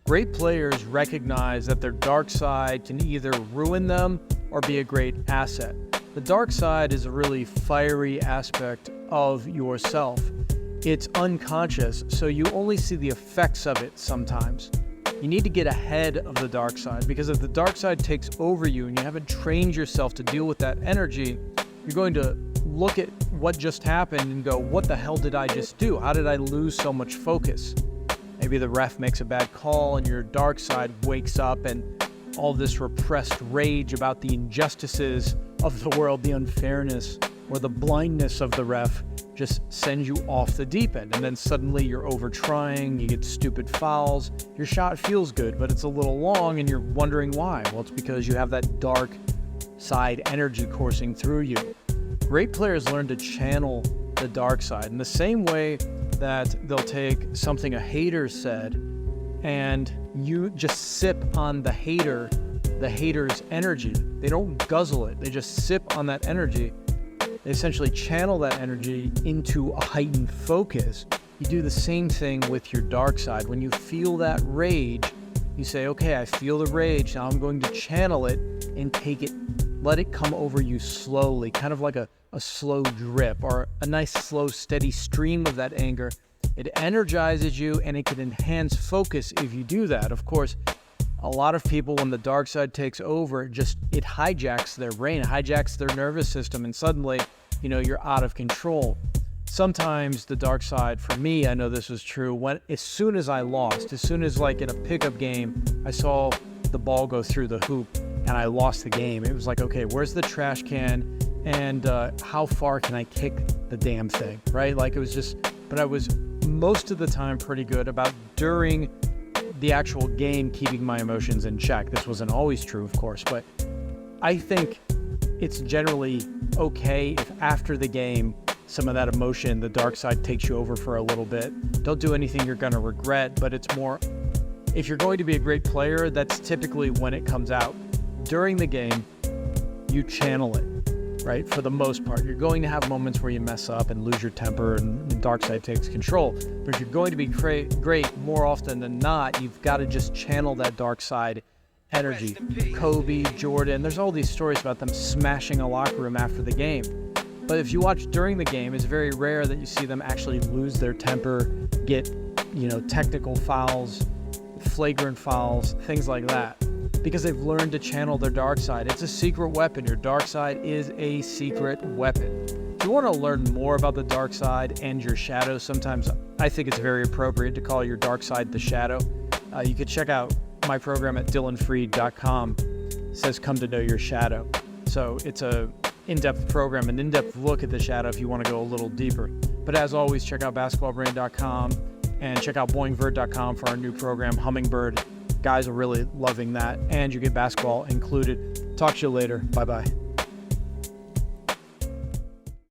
Great players recognize that their dark side can either ruin them or be a great asset. The dark side is a really fiery aspect of yourself. It's unconscious, so you only see the effects of it sometimes. You need to get ahead of the dark side, because if the dark side takes over you and you haven't trained yourself to deal with that energy, you're going to look at what just happened and go, what the hell did I just do? How did I lose so much focus? Maybe the ref makes a bad call and your dark side wakes up, and all this repressed rage about the injustices of the world, the unfairness, or the blindness of the ref just sends you off the deep end. And then suddenly you're over trying, you get stupid fouls, your shot feels good, but it's a little long and you're wondering why. Well, it's because you have that dark side energy coursing through you. Great players learn to channel the dark side in the same way that they'll take something a hater said and you just sip on the hater's energy. They don't guzzle it, they just sip on that energy. They essentially channel that energy into a heightened focus. You do the same thing with your dark side. When you feel that rage, you say, okay, I feel the rage, now I'm going to channel it and take it, let it come over you slowly, kind of like a slow drip or a nice slow steady stream of that anger. It energizes you and it can enhance focus if you do that. Of course, a lot of people, when the dark side takes over, it hijacks their brain, it hijacks their nervous system, and suddenly, you're out of control. Sometimes the dark side, for me, I know this was true, as soon as I lost, as soon as like in a pickup game, I saw the ball go through the hoop and I lost the game. It was like, okay, where's the trash can? And how far can I kick the damn thing, right? But I was most of the time pretty good about during the actual game keeping my emotions in check. This wasn't always true, of course, but I think it's generally okay if after the game, some of that emotion, the dark side takes you over for a little bit. Don't do anything you're going to regret, but it's more, if you're going to be a great player, that's typically when it comes out. During the game, you channel it. Right? For the most part, you're going to have moments where you mess up and lose your temper and the dark side takes control. But if you're going to be great, more often than not, you've got to just channel that dark side energy. Kobe, Jordan, there's all these stories about them smashing a locker room after the game. But if you watch during the game, it's very rare that you see them actually lose their temper, get, technical fouls, flagrant fouls, things like that. Because they've learned to channel their dark side. It's a secret weapon. Your dark side is a secret weapon. If you want to learn more about the dark side and your shadow, sometimes I think it's very appropriate to call your dark side the shadow. You could check out my program at dylanfried.com. It says Come to Know Your Shadow. So it's a in-depth program, an in-depth look at the shadow if you want to go a little deeper. But as always, check out basketballbrain.com and check out boingvert.com for our new program, Hummingbird. Guys are really loving that, and you get basketball included. Talk to you later. Bye-bye.